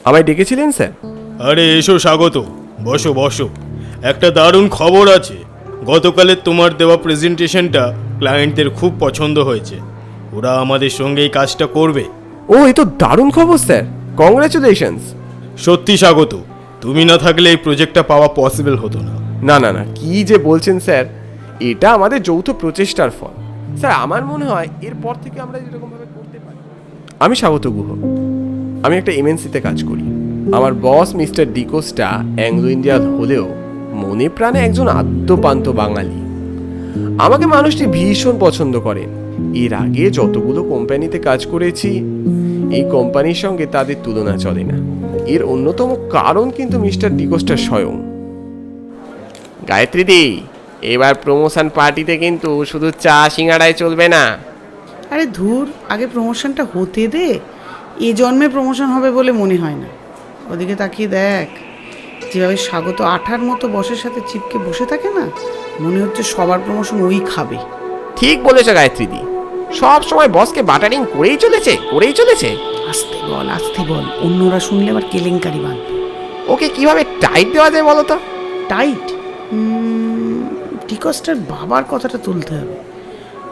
আমায় ডেকেছিলেন স্যার? আরে এসো স্বাগত, বসো বসো। একটা দারুণ খবর আছে। গতকালের তোমার দেওয়া প্রেজেন্টেশনটা ক্লায়েন্টদের খুব পছন্দ হয়েছে। ওরা আমাদের সঙ্গে এই কাজটা করবে। ও, এ তো দারুণ খবর স্যার, কংগ্রাচুলেশনস। সত্যি স্বাগত, তুমি না থাকলে এই প্রজেক্টটা পাওয়া পসিবল হতো না। না না না, কি যে বলছেন স্যার, এটা আমাদের যৌথ প্রচেষ্টার ফল। স্যার, আমার মনে হয় এরপর থেকে আমরা যেরকমভাবে করতে পারি। আমি স্বাগত গুহ, আমি একটা এমএনসিতে কাজ করি। আমার বস মিস্টার ডিকোস্টা অ্যাংলো ইন্ডিয়ান হলেও মনে প্রাণে একজন আদ্যপান্ত বাঙালি। আমাকে মানুষটি ভীষণ পছন্দ করেন। এর আগে যতগুলো কোম্পানিতে কাজ করেছি, এই কোম্পানির সঙ্গে তাদের তুলনা চলে না। এর অন্যতম কারণ কিন্তু মিস্টার ডিকোস্টা স্বয়ং। গায়ত্রী দি, এবার প্রমোশন পার্টিতে কিন্তু শুধু চা সিঙ্গাড়ায় চলবে না। আরে ধুর, আগে প্রমোশনটা হতে দে। এ জন্মে প্রমোশন হবে বলে মনে হয় না। ওদিকে তাকিয়ে দেখ, যেভাবে স্বাগত আঠার মতো বসের সাথে চিপকে বসে থাকে না, মনে হচ্ছে সবার প্রমোশন ওই খাবে। ঠিক বলেছে গায়ত্রী দি, সব সময় বসকে বাটারিং করেই চলেছে। আস্তে বল, অন্যরা শুনলে আবার কেলেঙ্কারি বাঁধবে। ওকে কিভাবে টাইট দেওয়া যায় বলো তো? টাইট? ডিকস্টার বাবার কথাটা তুলতে হবে।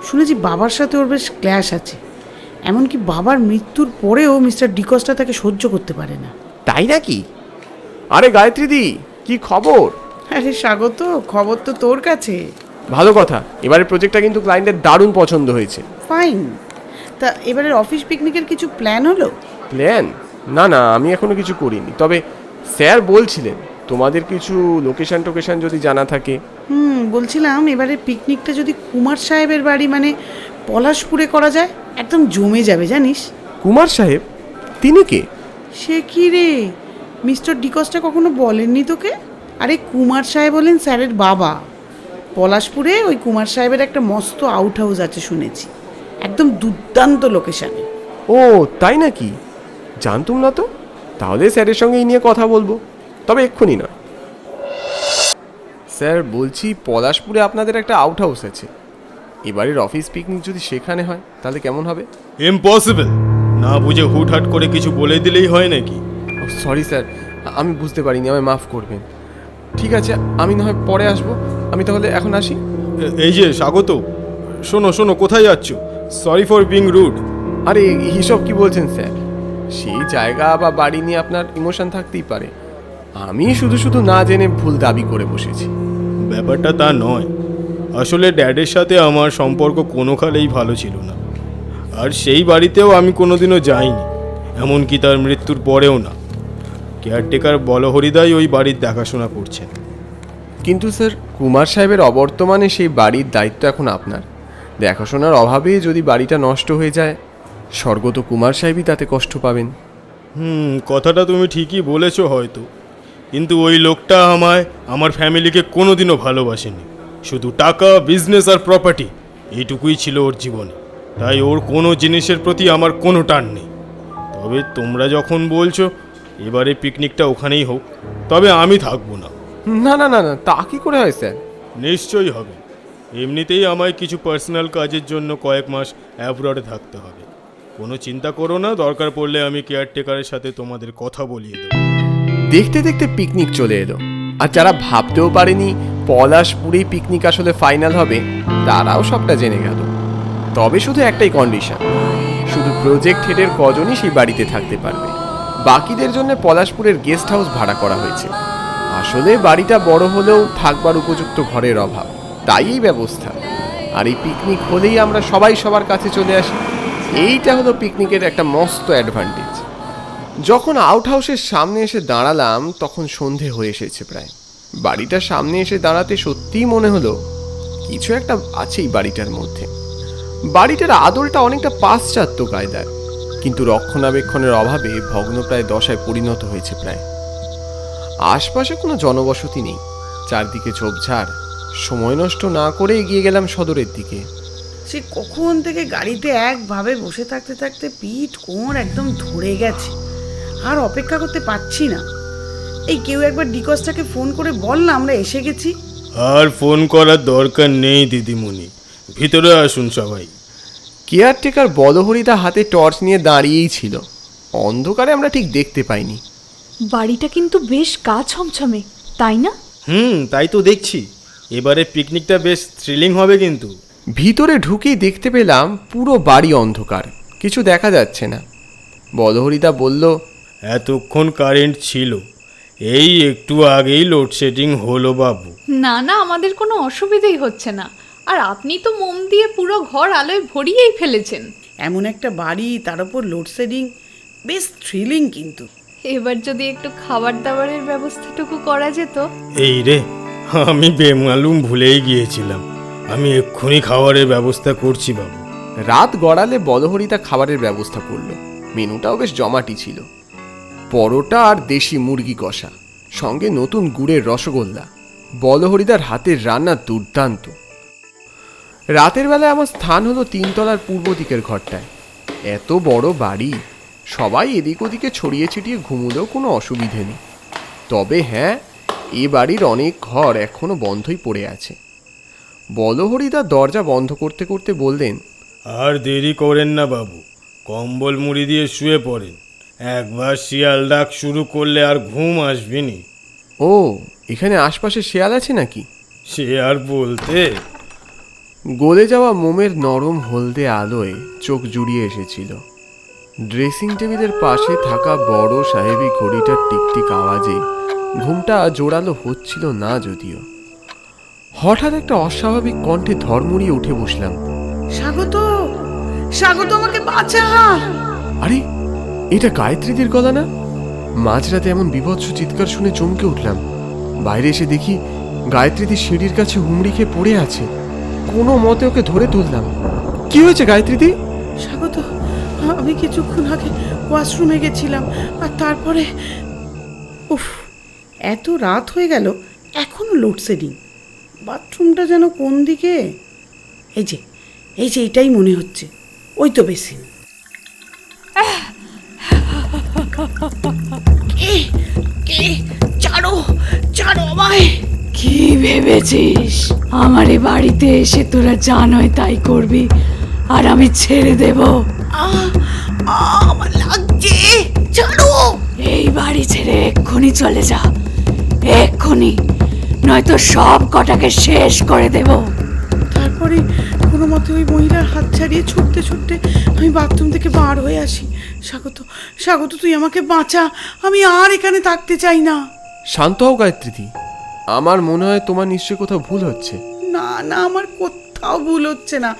শুনেছি বাবার সাথে ওর বেশ ক্ল্যাশ আছে। এমনকি বাবার মৃত্যুর পরেও মিস্টার ডিকস্টা তাকে সহ্য করতে পারে না। তাই নাকি? আরে গায়ত্রী দি, কি খবর? আরে স্বাগত, খবর তো তোর কাছে। ভালো কথা, এবারের প্রজেক্টটা কিন্তু ক্লায়েন্টের দারুণ পছন্দ হয়েছে। ফাইন। টা এবারের অফিস পিকনিকের কিছু প্ল্যান হলো? প্ল্যান? না না, আমি এখনো কিছু করিনি। তবে স্যার বলছিলেন তোমাদের কিছু লোকেশন যদি জানা থাকে। বলছিলাম এবারে পিকনিকটা যদি কুমার সাহেবের বাড়ি মানে পলাশপুরে করা যায়, একদম জমে যাবে জানিস। কুমার সাহেব? তিনি কে? সে কি রে, মিস্টার ডিকস্টা কখনো বলেননি তোকে? আরে কুমার সাহেব হলেন স্যারের বাবা। পলাশপুরে ওই কুমার সাহেবের একটা মস্ত আউট হাউস আছে শুনেছি, একদম দুর্দান্ত লোকেশানে। ও তাই নাকি? জানতুম না তো। তাহলে স্যারের সঙ্গে এই নিয়ে কথা বলবো, তবে এক্ষুনি না। স্যার বলছি, পলাশপুরে আপনাদের একটা আউট হাউস আছে। এবারের অফিস পিকনিক যদি সেখানে হয় তাহলে কেমন হবে? ইম্পসিবল। না বুঝে হুটহাট করে কিছু বলে দিলেই হয় নাকি? সরি স্যার, আমি বুঝতে পারিনি, আমায় মাফ করবেন। ঠিক আছে, আমি না হয় পরে আসবো। আমি তাহলে এখন আসি। এই যে স্বাগত, শোনো কোথায় যাচ্ছ? Sorry for being rude. আরে এইসব কি বলছেন স্যার? সেই জায়গা বা বাড়ি নিয়ে আপনার ইমোশন থাকতেই পারে। আমি শুধু না জেনে ভুল দাবি করে বসেছি। ব্যাপারটা তা নয়। আসলে ড্যাডের সাথে আমার সম্পর্ক কোনোকালেই ভালো ছিল না। আর সেই বাড়িতেও আমি কোনোদিনও যাইনি, এমনকি তার মৃত্যুর পরেও না। কেয়ারটেকার বলহরিদাই ওই বাড়ির দেখাশোনা করছেন। কিন্তু স্যার, কুমার সাহেবের অবর্তমানে সেই বাড়ির দায়িত্ব এখন আপনার। দেখাশোনার অভাবে যদি বাড়িটা নষ্ট হয়ে যায়, স্বর্গত কুমার সাহেবই তাতে কষ্ট পাবেন। কথাটা তুমি ঠিকই বলেছো হয়তো, কিন্তু ওই লোকটা আমার ফ্যামিলিকে কোনোদিনও ভালোবাসেনি। শুধু টাকা, বিজনেস আর প্রপার্টি, এইটুকুই ছিল ওর জীবনে। তাই ওর কোনো জিনিসের প্রতি আমার কোনো টান নেই। তবে তোমরা যখন বলছো এবারে পিকনিকটা ওখানেই হোক, তবে আমি থাকবো না। না না না না, তা কি করে হয় স্যার? নিশ্চয়ই হবে। এমনিতেই আমায় কিছু পার্সোনাল কাজের জন্য কয়েক মাস অ্যাব্রডে থাকতে হবে। কোনো চিন্তা করো না, দরকার পড়লে আমি কেয়ারটেকারের সাথে তোমাদের কথা বলিয়ে দেবো। দেখতে দেখতে পিকনিক চলে এলো। আর যারা ভাবতেও পারেনি পলাশপুরেই পিকনিক আসলে ফাইনাল হবে, তারাও সবটা জেনে গেল। তবে শুধু একটাই কন্ডিশন, শুধু প্রজেক্ট হেডের কজনই সেই বাড়িতে থাকতে পারবে। বাকিদের জন্য পলাশপুরের গেস্ট হাউস ভাড়া করা হয়েছে। আসলে বাড়িটা বড় হলেও থাকবার উপযুক্ত ঘরের অভাব, তাই এই ব্যবস্থা। আর এই পিকনিক হলেই আমরা সবাই সবার কাছে চলে আসি। এইটা হলো পিকনিকের একটা মস্ত অ্যাডভান্টেজ। যখন আউট হাউসের সামনে এসে দাঁড়ালাম তখন সন্ধে হয়ে এসেছে প্রায়। বাড়িটার সামনে এসে দাঁড়াতে সত্যিই মনে হলো কিছু একটা আছেই বাড়িটার মধ্যে। বাড়িটার আদলটা অনেকটা পাশ্চাত্য কায়দার, কিন্তু রক্ষণাবেক্ষণের অভাবে ভগ্নপ্রায় দশায় পরিণত হয়েছে প্রায়। আশপাশে কোনো জনবসতি নেই, চারদিকে ঝোপঝাড়। সময় নষ্ট না করে এগিয়ে গেলাম সদরের দিকে। সে কখন থেকে গাড়িতে একভাবে বসে থাকতে থাকতে পিঠ কোমর একদম ধরে গেছে, আর অপেক্ষা করতে পারছি না। এই কেউ একবার ডিকস্টাকে ফোন করে বল না আমরা এসে গেছি। আর ফোন করার দরকার নেই দিদিমণি, ভিতরে আসুন সবাই। কেয়ারটেকার বলহরিদা হাতে টর্চ নিয়ে দাঁড়িয়েই ছিল। অন্ধকারে আমরা ঠিক দেখতে পাইনি, বাড়িটা কিন্তু বেশ গা ছমছমে, তাই না? তাই তো দেখছি। এবারে পিকনিকটা বেশ থ্রিলিং হবে কিন্তু। ভিতরে ঢুকেই দেখতে পেলাম পুরো বাড়ি অন্ধকার, কিছু দেখা যাচ্ছে না। বলহরিদা বলল, এতক্ষণ কারেন্ট ছিল, এই একটু আগেই লোডশেডিং হলো বাবু। না না, আমাদের কোনো অসুবিধেই হচ্ছে না। আর আপনি তো মোম দিয়ে পুরো ঘর আলোয় ভরিয়েই ফেলেছেন। এমন একটা বাড়ি, তার উপর লোডশেডিং, বেশ থ্রিলিং কিন্তু। এবার যদি একটু খাবার দাবারের ব্যবস্থাটুকু করা যেত। এই রে, আমি বেমালুম ভুলেই গিয়েছিলাম। আমি এক্ষুনি খাবারের ব্যবস্থা করছি বাবু। রাত গড়ালে বলহরিদা খাবারের ব্যবস্থা করলো। মেনুটাও বেশ জমাটি ছিল। পরোটা আর দেশি মুরগি কষা, সঙ্গে নতুন গুড়ের রসগোল্লা। বলহরিদার হাতের রান্না দুর্দান্ত। রাতের বেলায় আমার স্থান হলো 3 তলার পূর্ব দিকের ঘরটায়। এত বড় বাড়ি, সবাই এদিক ওদিকে ছড়িয়ে ছিটিয়ে ঘুমুলেও কোনো অসুবিধে নেই। তবে হ্যাঁ, এ বাড়ির অনেক ঘর এখনো বন্ধই পড়ে আছে। বলহরিদা দরজা বন্ধ করতে করতে বললেন, আর দেরি করেন না বাবু, কম্বল মুড়ি দিয়ে শুয়ে পড়েন। একবার শিয়াল ডাক শুরু করলে আর ঘুম আসবেনি। ও, এখানে আশপাশে শেয়াল আছে নাকি? সে আর বলতে। গলে যাওয়া মোমের নরম হলদে আলোয় চোখ জুড়িয়ে এসেছিল। ড্রেসিং টেবিলের পাশে থাকা বড় সাহেবী ঘড়িটার টিকটিক আওয়াজে ঘুমটা জোরালো হচ্ছিল না যদিও। হঠাৎ একটা অস্বাভাবিক কণ্ঠে ধর্মড়িয়ে উঠে বসলাম। স্বাগত, স্বাগত, আমাকে বাঁচা। আরে, এটা গায়ত্রীদের গলা না? মাঝরাতে এমন বিভৎস চিৎকার শুনে চমকে উঠলাম। বাইরে এসে দেখি গায়ত্রীদি সিঁড়ির কাছে হুমড়ি খেয়ে পড়ে আছে। কোনো মতে ওকে ধরে তুললাম। কি হয়েছে গায়ত্রীদি? স্বাগত, আমি কিছুক্ষণ আগে ওয়াশরুমে গেছিলাম, আর তারপরে উফ, এত রাত হয়ে গেল, এখনো লোডশেডিং। বাথরুমটা যেন কোন দিকে? এই যে এটাই মনে হচ্ছে। ওই তো বেসিন। ছাড়ো, ছাড়ো আমায়। কি ভেবেছিস আমার এই বাড়িতে এসে তোরা যা নয় তাই করবি আর আমি ছেড়ে দেব? আমার লাগছে, ছাড়ো। এই বাড়ি ছেড়ে এক্ষুনি চলে যা, এক্ষুনি, নয়তো সব কটাকে শেষ করে দেব। তারপরে কোনো মতে ওই মহিলার হাত ছাড়িয়ে ছুটতে ছুটতে আমি বাথরুম থেকে বার হয়ে আসি। স্বাগত, স্বাগত, তুই আমাকে বাঁচা, আমি আর এখানে থাকতে চাই না। শান্ত হও গায়ত্রীদি, আমার মনে হয় তোমার নিশ্চয়ই কোথাও ভুল হচ্ছে। না না, আমার কোথাও ভুল হচ্ছে না।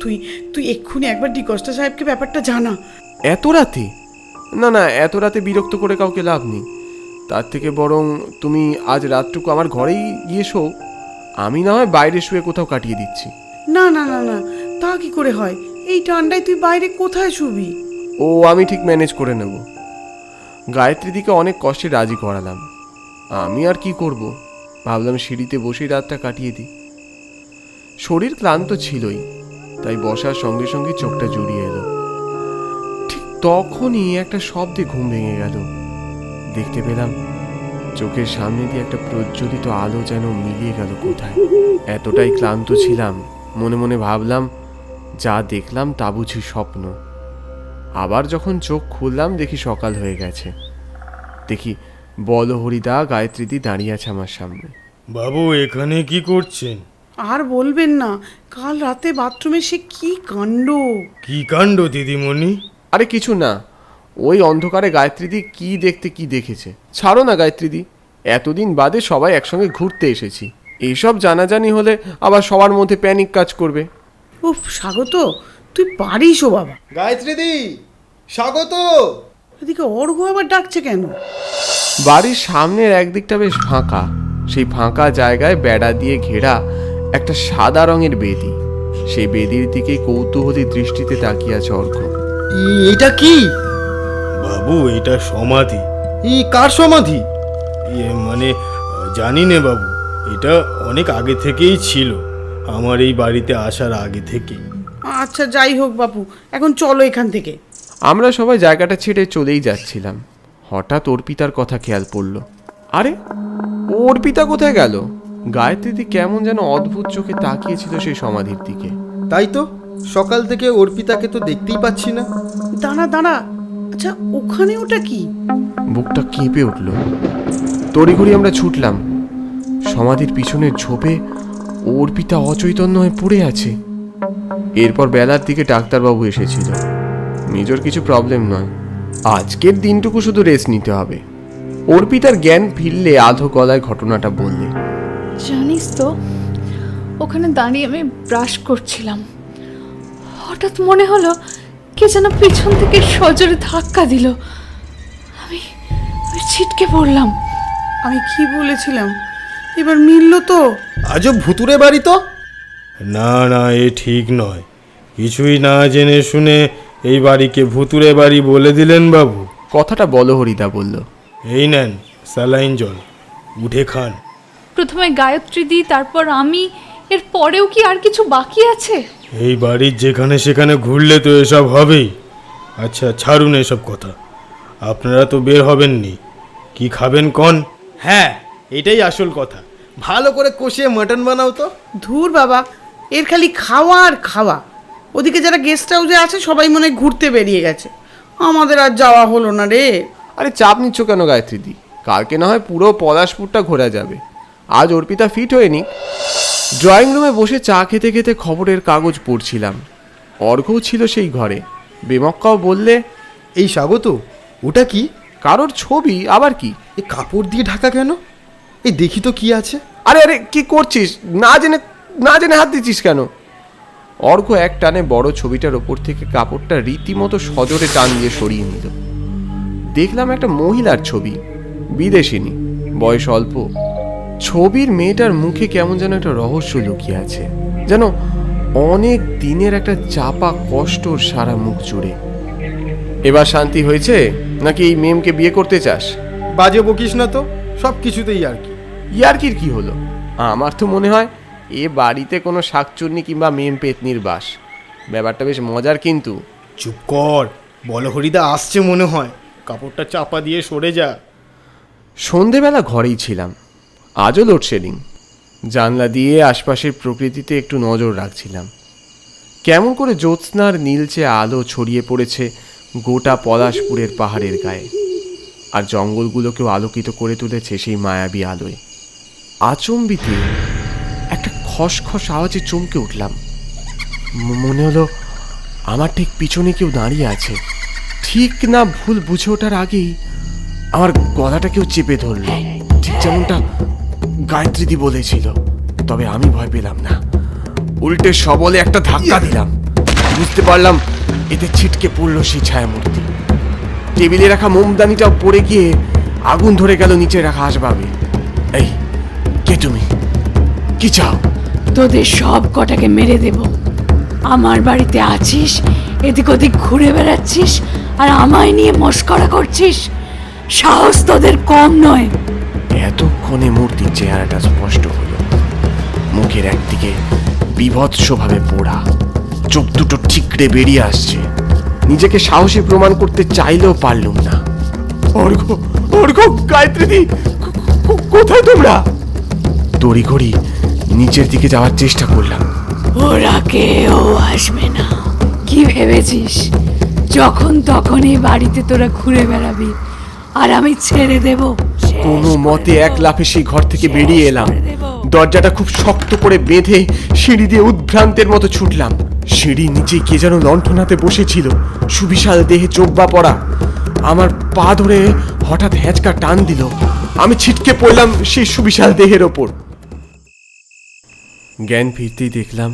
তুই তুই এক্ষুনি একবার ডিকস্টা সাহেবকে ব্যাপারটা জানা। এত রাতে? না না, এত রাতে বিরক্ত করে কাউকে লাভ নেই। তার থেকে বরং তুমি আজ রাতটুকু আমার ঘরেই গিয়ে শো, আমি না হয় বাইরে শুয়ে কোথাও কাটিয়ে দিচ্ছি। না না না না, তা কি করে হয়? এই ঠান্ডায় তুই বাইরে কোথায় শুবি? ও, আমি ঠিক ম্যানেজ করে নেব। গায়ত্রীদিকে অনেক কষ্টে রাজি করালাম। আমি আর কি করব, ভাবলাম সিঁড়িতে বসেই রাতটা কাটিয়ে দিই। শরীর ক্লান্ত ছিলই, তাই বসার সঙ্গে সঙ্গে চোখটা জুড়িয়ে এলো। ঠিক তখনই একটা শব্দে ঘুম ভেঙে গেল। দেখতে পেলাম চোখের সামনে দিয়ে একটা প্রজ্বলিত আলো যেন মিলিয়ে গেল কোথায়। এতটাই ক্লান্ত ছিলাম, মনে মনে ভাবলাম, যা দেখলাম তা বুঝি স্বপ্ন। আবার যখন চোখ খুললাম দেখি সকাল হয়ে গেছে। দেখি বলহরিদা গায়ত্রীদি দাঁড়িয়ে আছে আমার সামনে। বাবু, এখানে কি করছেন? আর বলবেন না, কাল রাতে বাথরুমে সে কি কাণ্ড। কি কাণ্ড দিদিমণি? আরে কিছু না, ওই অন্ধকারে গায়ত্রীদি কি দেখতে কি দেখেছে। ছাড়ো না গায়ত্রীদি, এতদিন বাদে সবাই একসঙ্গে ঘুরতে এসেছি, এইসব জানাজানি হলে আবার সবার মধ্যে প্যানিক কাজ করবে। উফ, স্বাগত, তুই পারিস ও বাবা। গায়ত্রীদি, স্বাগত। এদিকে অর্ঘ আবার ডাকছে কেন? বাড়ির সামনের একদিকটা বেশ ফাঁকা, সেই ফাঁকা জায়গায় বেড়া দিয়ে ঘেরা একটা সাদা রঙের বেদি। সেই বেদির দিকে কৌতূহলী দৃষ্টিতে তাকিয়ে আছে অর্ঘ। এটা কি বাবু, এটা সমাধি। এই কার সমাধি? মানে জানি না বাবু, এটা অনেক আগে থেকেই ছিল, আমার এই বাড়িতে আসার আগে থেকেই। আচ্ছা, যাই হোক বাপু, এখন চলো এখান থেকে। আমরা সবাই জায়গাটা ছেড়ে চলেই যাচ্ছিলাম। হঠাৎ অর্পিতার কথা খেয়াল পড়ল। আরে, অর্পিতা কোথায় গেল? গায়ত্রীদি কেমন যেন অদ্ভুত চোখে তাকিয়েছিল সেই সমাধির দিকে। তাই তো, সকাল থেকে অর্পিতাকে তো দেখতেই পাচ্ছি না। দাঁড়া দাঁড়া, আচ্ছা, ওখানে ওটা কি? বুকটা কেঁপে উঠল। তড়িঘড়ি আমরা ছুটলাম। সমাধির পিছনের ঝোপে অর্পিতা অচৈতন্য হয়ে পড়ে আছে। এরপর বেলার দিকে ডাক্তারবাবু এসেছিল। মেজর কিছু প্রবলেম নয়, আজকের দিনটুকু শুধু রেস্ট নিতে হবে। অর্পিতার জ্ঞান ফিরলে আধো গলায় ঘটনাটা বললে। জানিস তো, ওখানে দাঁড়িয়ে আমি ব্রাশ করছিলাম, হঠাৎ মনে হলো কে যেন পিছন থেকে সজোরে ধাক্কা দিল। আমি আমি ছিটকে পড়লাম। আমি কি বলেছিলাম? এবার মিলল তো? আজও ভুতুরে বাড়ি তো। না না, এ ঠিক নয়। কিছুই না জেনে শুনে এই বাড়িকে ভুতুরে বাড়ি বলে দিলেন বাবু। কথাটা বলো হরিদা বলল। এই নেন স্যালাইন জল, উঠে খান। প্রথমে গায়ত্রী দিই, তারপর আমি, এর পরেও কি আর কিছু বাকি আছে? এই বাড়ির যেখানে সেখানে ঘুরলে তো এসব হবেই। আচ্ছা ছাড়ুন এসব কথা, আপনারা তো বের হবেননি। কি খাবেন কন? হ্যাঁ, এটাই আসল কথা। ভালো করে কষিয়ে মাটন বানাও তো। ধুর বাবা, এর খালি খাওয়া আর খাওয়া। ওদিকে যারা গেস্ট হাউসে আছে সবাই মনে হয় ঘুরতে বেরিয়ে গেছে, আমাদের আর যাওয়া হলো না রে। আরে চাপ নিচ্ছ কেন গায়ত্রীদি? কালকে না হয় পুরো পলাশপুরটা ঘোরা যাবে। আজ অর্পিতা ফিট হয়নি। ড্রয়িং রুমে বসে চা খেতে খেতে খবরের কাগজ পড়ছিলাম। অর্ঘ্যও ছিল সেই ঘরে। বেমক্কাও বললে, এই স্বাগত, ওটা কি? কারোর ছবি আবার কি? এই কাপড় দিয়ে ঢাকা কেন? এই দেখি তো কি আছে। আরে আরে কি করছিস? না জেনে হাত দিচ্ছিস কেন? অর্ঘ্য এক টানে বড় ছবিটার ওপর থেকে কাপড়টা রীতিমতো সজোরে টান দিয়ে সরিয়ে নিল। দেখলাম একটা মহিলার ছবি, বিদেশিনী, বয়স অল্প। ছবির মেয়েটার মুখে কেমন যেন একটা রহস্য লুকিয়ে আছে, যেন অনেক দিনের একটা চাপা কষ্টর সারা মুখ জুড়ে। এবার শান্তি হয়েছে নাকি এই মেমকে বিয়ে করতে চাস? বাজে বকিস না তো, সব কিছুতেই আর কি। ইয়ার্কির কি হলো? আমার তো মনে হয় এ বাড়িতে কোনো শাকচুন্নি কিংবা মেম পেতনির বাস। ব্যাপারটা বেশ মজার কিন্তু। চুপ কর, বলো হরিদা আসছে মনে হয়। কাপড়টা চাপা দিয়ে সরে যা। সন্ধেবেলা ঘরেই ছিলাম। আজও লোডশেডিং। জানলা দিয়ে আশপাশের প্রকৃতিতে একটু নজর রাখছিলাম। কেমন করে জ্যোৎস্নার নীলচে আলো ছড়িয়ে পড়েছে গোটা পলাশপুরের পাহাড়ের গায়ে, আর জঙ্গলগুলোকেও আলোকিত করে তুলেছে সেই মায়াবী আলোয়। আচম্বিতে একটা খসখস আওয়াজে চমকে উঠলাম। মনে হলো আমার ঠিক পিছনে কেউ দাঁড়িয়ে আছে। ঠিক না ভুল বুঝে ওঠার আগেই আমার গলাটা কেউ চেপে ধরল, ঠিক যেমনটা গায়ত্রীদি বলেছিল। তবে আমি ভয় পেলাম না, উল্টে সবলে একটা ধাক্কা দিলাম। বুঝতে পারলাম এতে ছিটকে পড়ল সেই ছায়ামূর্তি। টেবিলে রাখা মোমদানিটাও পড়ে গিয়ে আগুন ধরে গেল নিচে রাখা আসবাবে। এই কে তুমি? কি চাও? তোদের সব কটাকে মেরে দেব। আমার বাড়িতে আছিস, এদিক ওদিক ঘুরে বেড়াচ্ছিস, আর আমায় নিয়ে মস্করা করছিস। সাহস তোদের কম নয়। এতক্ষণে মূর্তির চেহারাটা স্পষ্ট হলো। মুখের একদিকে বিভৎসভাবে পোড়া, চোখ দুটো ঠিকরে বেরিয়ে আসছে। নিজেকে সাহসী প্রমাণ করতে চাইলেও পারলুম না। অর্ঘ্য, গায়ত্রীদি, কোথায় তোমরা? তড়িঘড়ি নিচের দিকে যাওয়ার চেষ্টা করলাম। ওরা কেউ আসবে না। কি ভেবেছিস যখন তখন এই বাড়িতে তোরা ঘুরে বেড়াবি আর আমি ছেড়ে দেব? কোনো মতে এক লাফে সেই ঘর থেকে বেরিয়ে এলাম। দরজাটা খুব শক্ত করে বেঁধে সিঁড়ি দিয়ে উদ্ভ্রান্তের মতো ছুটলাম। সিঁড়ির নিচে কে যেন লণ্ঠনাতে বসেছিল, সুবিশাল দেহে চোব্বা পড়া। আমার পা ধরে হঠাৎ হ্যাঁচকা টান দিল। আমি ছিটকে পড়লাম সেই সুবিশাল দেহের ওপর। জ্ঞান ফিরতেই দেখলাম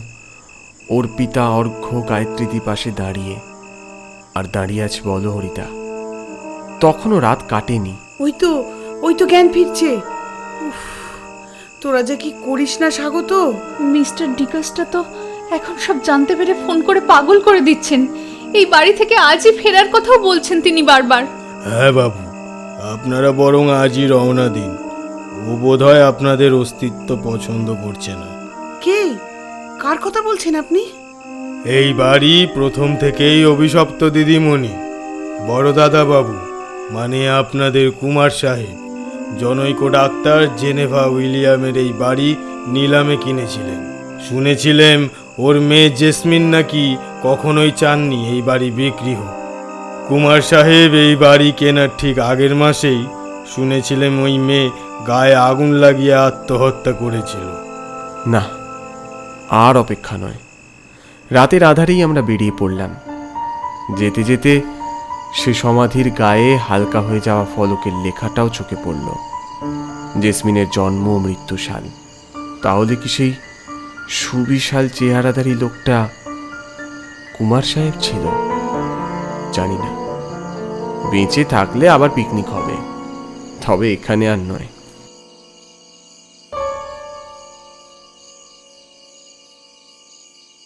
অর্পিতা, অর্ঘ্য, গায়ত্রীদি পাশে দাঁড়িয়ে, আর দাঁড়িয়ে আছে বলহরিতা। তখনও রাত কাটেনি। ওই তো জ্ঞান ফিরছে। উফ, তোরা যে কি করিস না স্বাগত। মিস্টার ডিকাসটা তো এখন সব জানতে পেরে ফোন করে পাগল করে দিচ্ছেন। এই বাড়ি থেকে আজই ফেরার কথাও বলছেন তিনি বারবার। হ্যাঁ বাবু, আপনারা বরং আজই রওনা দিন। ও বোধহয় আপনাদের অস্তিত্ব পছন্দ করছে না। কে? কার কথা বলছেন আপনি? এই বাড়ি প্রথম থেকেই অভিশপ্ত দিদিমণি। বড় দাদা বাবু মানে আপনাদের কুমার সাহেব, জনৈক ডাক্তার জেনেভা উইলিয়ামের এই বাড়ি নিলামে কিনেছিলেন। শুনেছিলেন ওর মেয়ে জেসমিন নাকি কখনোই চাননি এই বাড়ি বিক্রি হোক। কুমার সাহেব এই বাড়ি কেনার ঠিক আগের মাসেই শুনেছিলাম ওই মেয়ে গায়ে আগুন লাগিয়ে আত্মহত্যা করেছিল। না, আর অপেক্ষা নয়। রাতের আধারেই আমরা বেরিয়ে পড়লাম। যেতে যেতে সে সমাধির গায়ে হালকা হয়ে যাওয়া ফলকের লেখাটাও চোখে পড়ল, জেসমিনের জন্ম ও মৃত্যুশাল। তাহলে কি সেই সুবিশাল চেহারাধারী লোকটা কুমার সাহেব ছিল? জানি না। বেঁচে থাকলে আবার পিকনিক হবে, তবে এখানে আর নয়।